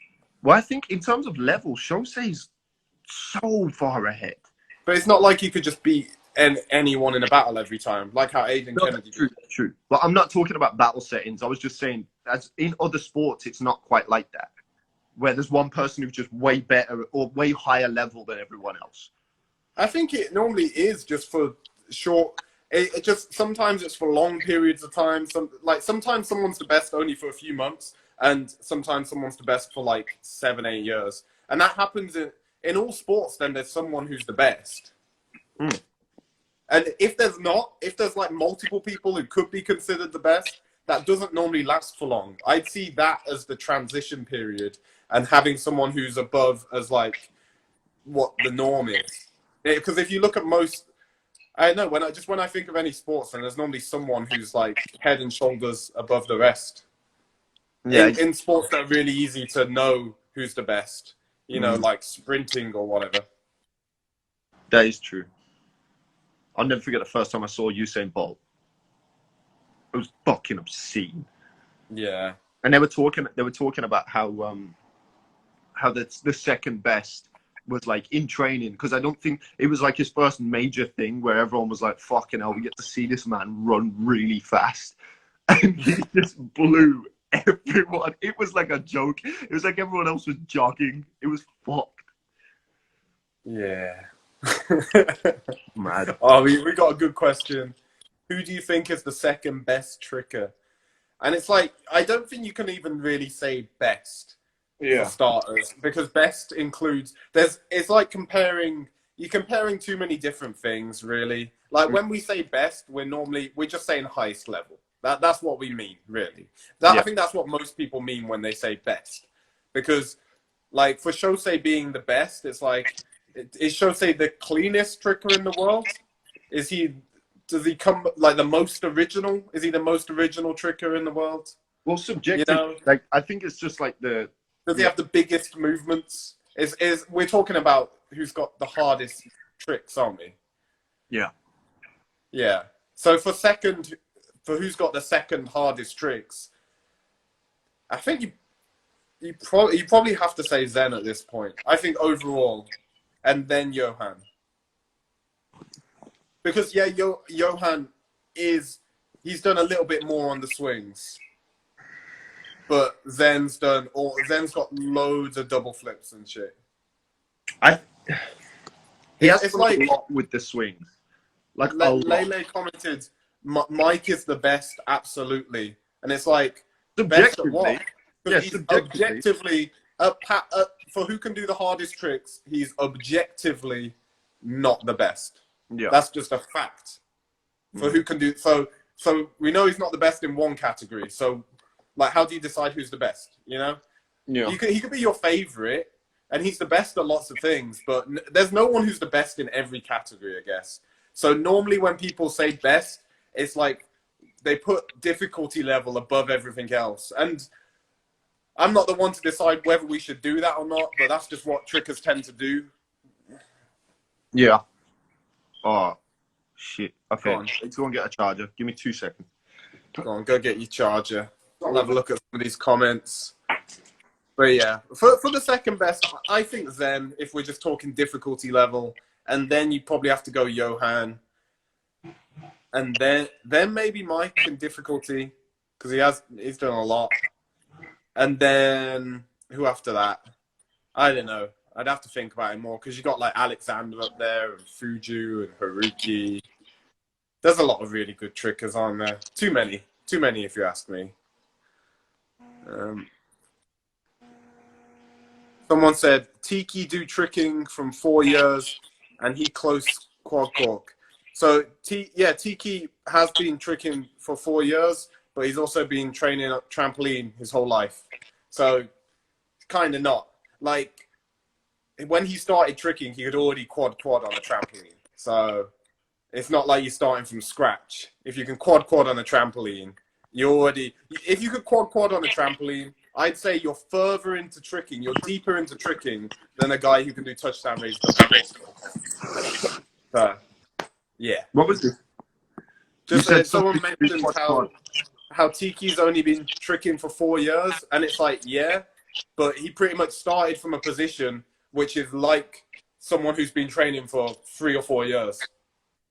Well, I think in terms of level, Shosei's so far ahead. But it's not like you could just beat anyone in a battle every time, like how Aiden Kennedy did. True. But I'm not talking about battle settings. I was just saying, as in other sports, it's not quite like that, where there's one person who's just way better or way higher level than everyone else. I think it normally is just for short. It just sometimes it's for long periods of time. Sometimes someone's the best only for a few months, and sometimes someone's the best for like 7-8 years, and that happens in all sports. Then there's someone who's the best. Mm. And if there's like multiple people who could be considered the best, that doesn't normally last for long. I'd see that as the transition period, and having someone who's above as like what the norm is. Because if you look at most, I don't know, when I think of any sports, then there's normally someone who's like head and shoulders above the rest. Yeah. In sports that are really easy to know who's the best, you know, like sprinting or whatever. That is true. I'll never forget the first time I saw Usain Bolt. It was fucking obscene. Yeah. And they were talking about how the second best was like in training, because I don't think it was like his first major thing where everyone was like, fucking hell, we get to see this man run really fast. And he just blew everyone. It was like a joke. It was like everyone else was jogging. It was fucked. Yeah. Mad. Oh, we got a good question. Who do you think is the second best tricker? And it's like, I don't think you can even really say best for starters, because best includes, it's like you're comparing too many different things, really. Like when we say best, we're just saying highest level. That's what we mean, really. I think that's what most people mean when they say best. Because like for Shosei being the best, it's like, is Shosei the cleanest tricker in the world? Does he come like the most original? Is he the most original tricker in the world? Well, subjective. You know? Like I think it's just like Does he have the biggest movements? We're talking about who's got the hardest tricks, aren't we? Yeah. Yeah. So for who's got the second hardest tricks, I think you probably have to say Zen at this point. I think overall. And then Johan. Because, Johan he's done a little bit more on the swings. But Zen's got loads of double flips and shit. He has like a lot with the swings. Like Lele commented, Mike is the best, absolutely. And it's like, best at what? Yeah, he's objectively... for who can do the hardest tricks, he's objectively not the best. Yeah, that's just a fact. For who can do so we know he's not the best in one category. So, like, how do you decide who's the best? You know, he could be your favorite, and he's the best at lots of things. But there's no one who's the best in every category, I guess. So normally when people say best, it's like they put difficulty level above everything else, and I'm not the one to decide whether we should do that or not, but that's just what trickers tend to do. Yeah. Oh, shit. Okay, let's go and get a charger. Give me 2 seconds. Go get your charger. I'll have a look at some of these comments. But yeah, for the second best, I think Zen, if we're just talking difficulty level, and then you probably have to go Johan. And then maybe Mike in difficulty, because he's done a lot. And then, who after that? I don't know. I'd have to think about it more, because you got like Alexander up there, and Fuju, and Haruki. There's a lot of really good trickers on there. Too many if you ask me. Someone said, Tiki do tricking from 4 years, and he close quad cork. So, Tiki has been tricking for 4 years, but he's also been training up trampoline his whole life. So, kind of not. Like, when he started tricking, he had already quad on a trampoline. So, it's not like you're starting from scratch. If you can quad on a trampoline, if you could quad on a trampoline, I'd say you're further into tricking, you're deeper into tricking than a guy who can do touchdown raise double. So, yeah. What was it? Just someone mentioned how Tiki's only been tricking for 4 years, and it's like, yeah, but he pretty much started from a position which is like someone who's been training for 3 or 4 years,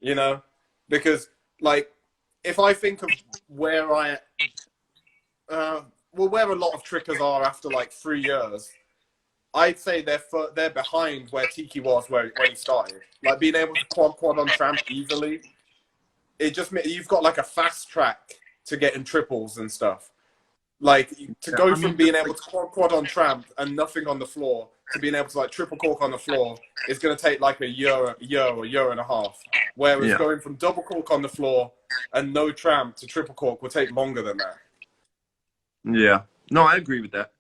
you know? Because, like, if I think of where where a lot of trickers are after, like, 3 years, I'd say they're behind where Tiki was when he started. Like, being able to quad on tramp easily, you've got, like, a fast track to get in triples and stuff. Like, to go from being able to quad on tramp and nothing on the floor to being able to, like, triple cork on the floor is going to take, like, a year or a year and a half. Whereas going from double cork on the floor and no tramp to triple cork will take longer than that. Yeah. No, I agree with that.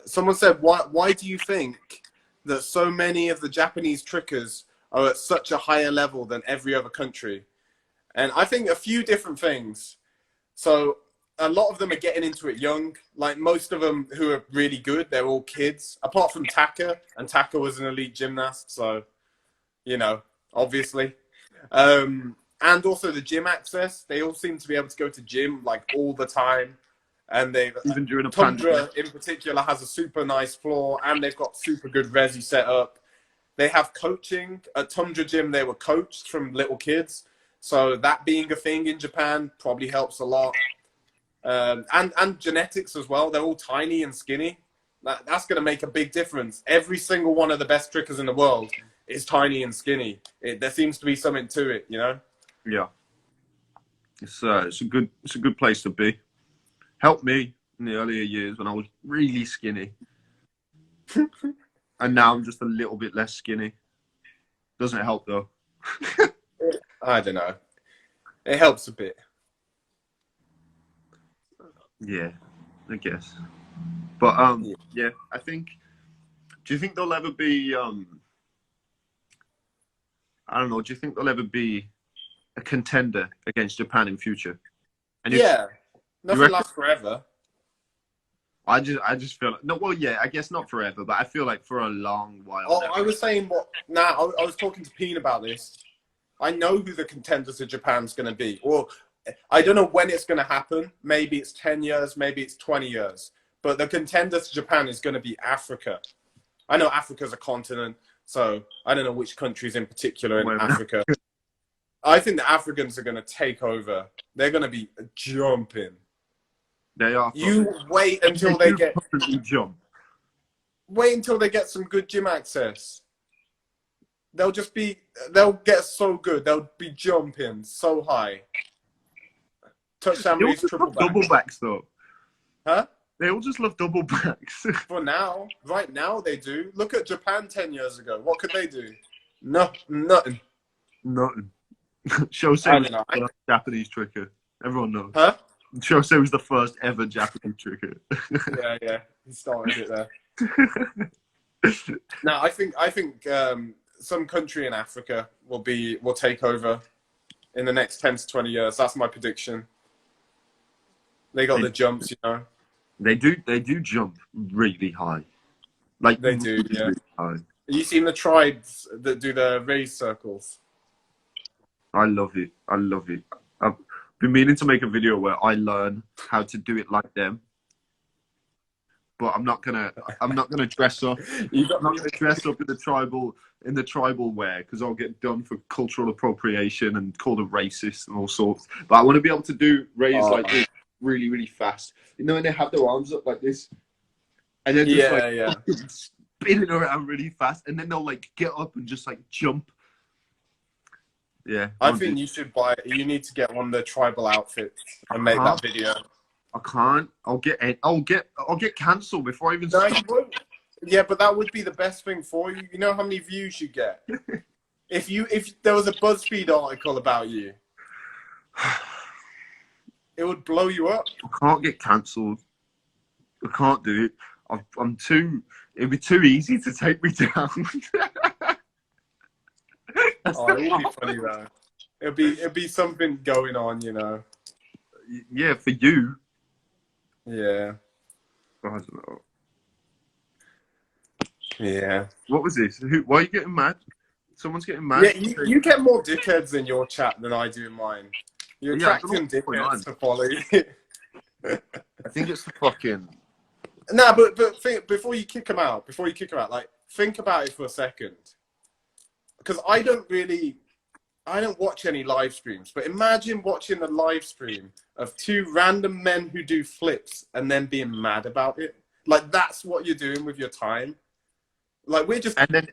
Someone said, why do you think that so many of the Japanese trickers are at such a higher level than every other country? And I think a few different things. So a lot of them are getting into it young. Like, most of them who are really good, they're all kids, apart from Taka. And Taka was an elite gymnast, so, you know, obviously. And also the gym access. They all seem to be able to go to gym, like, all the time. And even during a Tundra pandemic, in particular has a super nice floor, and they've got super good resi set up. They have coaching at Tundra Gym. They were coached from little kids, so that being a thing in Japan probably helps a lot. And genetics as well. They're all tiny and skinny. That's going to make a big difference. Every single one of the best trickers in the world is tiny and skinny. There seems to be something to it, you know. Yeah, it's a good place to be. Helped me in the earlier years when I was really skinny. And now I'm just a little bit less skinny. Doesn't help, though. I don't know. It helps a bit. Yeah, I guess. But, yeah, I think... Do you think there'll ever be... I don't know. Do you think there'll ever be a contender against Japan in future? And yeah. Nothing lasts forever. I just feel like, no, well, yeah, I guess not forever, but I feel like for a long while. Oh, I was saying I was talking to Peen about this. I know who the contender to Japan's going to be. Well, I don't know when it's going to happen. Maybe it's 10 years, maybe it's 20 years. But the contender to Japan is going to be Africa. I know Africa's a continent, so I don't know which countries in particular in Africa. I think the Africans are going to take over. They're going to be jumping. They are. You wait until they get jump. Wait until they get some good gym access. They'll get so good. They'll be jumping so high. Touchdown release, triple back. Double backs though. Huh? They all just love double backs. For now, right now they do. Look at Japan 10 years ago. What could they do? Nothing. Nothing. Shosei was the first Japanese tricker. Everyone knows. Huh? Shosei was the first ever Japanese tricker. yeah. He started it there. Now, I think some country in Africa will take over in the next 10 to 20 years. That's my prediction. They got the jumps, you know. They do jump really high. Like they do, really, yeah. Really high. Have you seen the tribes that do the raised circles? I love it. I've been meaning to make a video where I learn how to do it like them. But I'm not gonna dress up. I'm not gonna dress up in the tribal wear because I'll get done for cultural appropriation and called a racist and all sorts. But I want to be able to do raise like this really, really fast. You know, when they have their arms up like this, and then just spinning around really fast, and then they'll like get up and just like jump. Yeah, I think you need to get one of the tribal outfits and make that video. I can't. I'll get cancelled before I even No, start. you won't. Yeah, but that would be the best thing for you. You know how many views you get? If there was a BuzzFeed article about you, it would blow you up. I can't get cancelled. I can't do it. It'd be too easy to take me down. It would be funny though. It'd be something going on, you know. Yeah, for you. Yeah. I don't know. Yeah. What was this? Why are you getting mad? Someone's getting mad. Yeah, you get more dickheads in your chat than I do in mine. You're attracting dickheads to follow you. I think it's the fucking Nah, but think, before you kick him out, like think about it for a second, because I don't watch any live streams. But imagine watching a live stream of two random men who do flips and then being mad about it. Like that's what you're doing with your time. Like we're just and then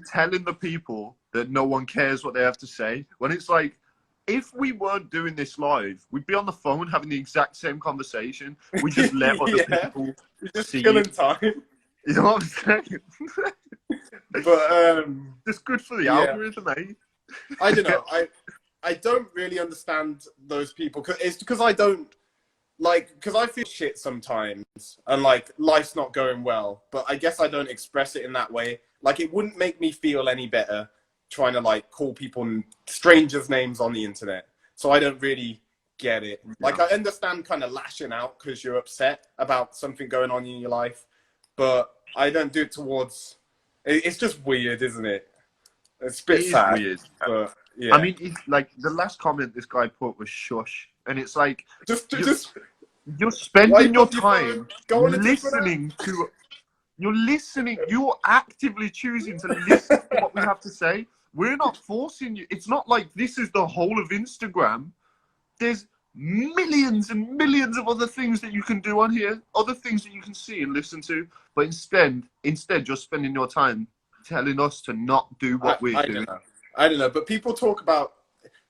telling the people that no one cares what they have to say, when it's like, if we weren't doing this live, we'd be on the phone having the exact same conversation. We just let other people just see killing it. time. You know what I'm saying? But just good for the algorithm, eh? I don't know. I don't really understand those people. It's because I don't because I feel shit sometimes and like life's not going well, but I guess I don't express it in that way. Like it wouldn't make me feel any better trying to like call people strangers names on the internet. So I don't really get it. Like I understand kind of lashing out because you're upset about something going on in your life, but I don't do it towards, it's just weird, isn't it? It's a bit sad. Weird. But yeah. I mean, it's like the last comment this guy put was shush. And it's like, you're spending your time listening to, you're actively choosing to listen to what we have to say. We're not forcing you. It's not like this is the whole of Instagram. There's millions and millions of other things that you can do on here, other things that you can see and listen to. But instead you're spending your time telling us to not do what we're doing. I don't know, but people talk about,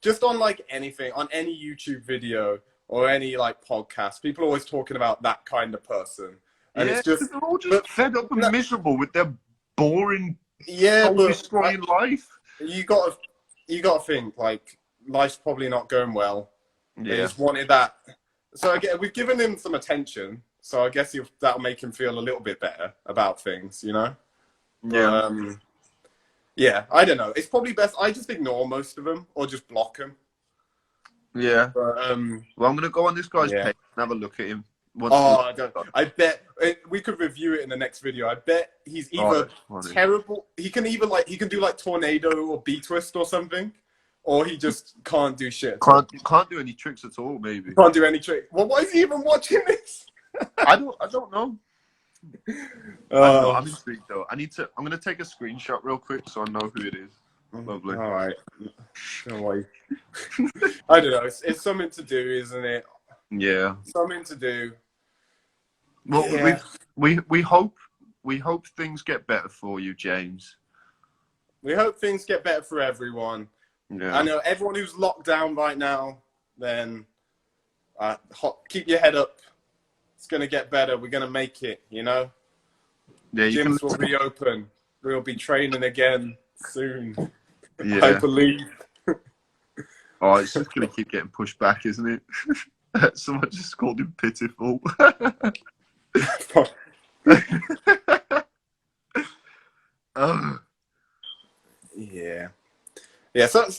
just on like anything, on any YouTube video or any like podcast, people are always talking about that kind of person. And it's just, they're all just fed up and miserable with their boring, destroying life. You gotta think, like, life's probably not going well. Yeah. They just wanted that. So again, we've given him some attention, so I guess that'll make him feel a little bit better about things, you know? Yeah. Yeah, I don't know. It's probably best I just ignore most of them or just block them. Yeah. But, well, I'm going to go on this guy's page and have a look at him. I bet we could review it in the next video. I bet he's either terrible. He can do like tornado or B-twist or something, or he just can't do shit. Can't do any tricks at all. Maybe can't do any trick. Well, why is he even watching this? I don't know. I'm intrigued though. I'm going to take a screenshot real quick so I know who it is. Lovely. All right. I don't know. It's something to do, isn't it? Yeah. Something to do. Well, we hope things get better for you, James. We hope things get better for everyone. Yeah. I know everyone who's locked down right now. Then keep your head up. It's gonna get better. We're gonna make it. You know. Yeah. Gyms will reopen. We'll be training again soon. Yeah. I believe. Oh, it's just gonna keep getting pushed back, isn't it? Someone just called him pitiful. Yeah. So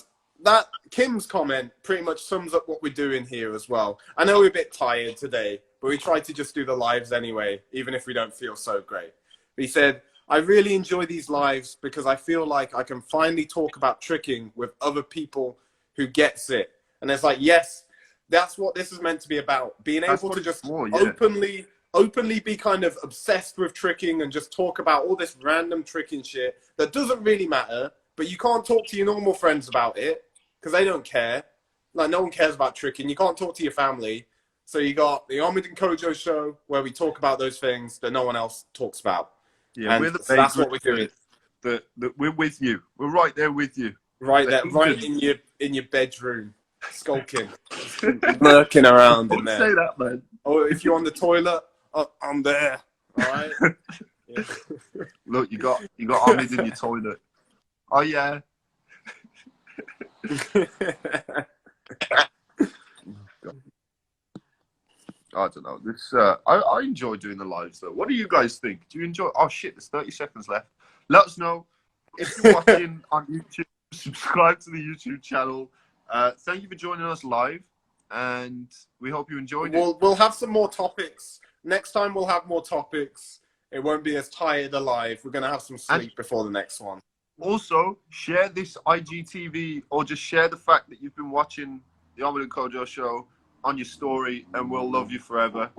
that Kim's comment pretty much sums up what we're doing here as well. I know we're a bit tired today, but we tried to just do the lives anyway, even if we don't feel so great. But he said, I really enjoy these lives because I feel like I can finally talk about tricking with other people who gets it. And it's like, yes, that's what this is meant to be about. Being able to just openly be kind of obsessed with tricking and just talk about all this random tricking shit that doesn't really matter, but you can't talk to your normal friends about it because they don't care. Like, no one cares about tricking. You can't talk to your family. So you got the Omid Kojo Show where we talk about those things that no one else talks about. Yeah, and that's what we're doing. We're with you. We're right there with you. Right there, right in your bedroom, skulking, lurking around in there. Don't say that, man. Or if you're on the toilet, I'm there. All right. Yeah. Look, you got Omid in your toilet. Oh yeah. I don't know. This I enjoy doing the lives though. What do you guys think? Do you enjoy? Oh shit, there's 30 seconds left. Let us know if you're watching on YouTube. Subscribe to the YouTube channel. Thank you for joining us live, and we hope you enjoyed it. We'll have some more topics next time. We'll have more topics. It won't be as tired alive. We're gonna have some sleep before the next one. Also, share this IGTV or just share the fact that you've been watching the Omid Kojo Show on your story, and we'll love you forever.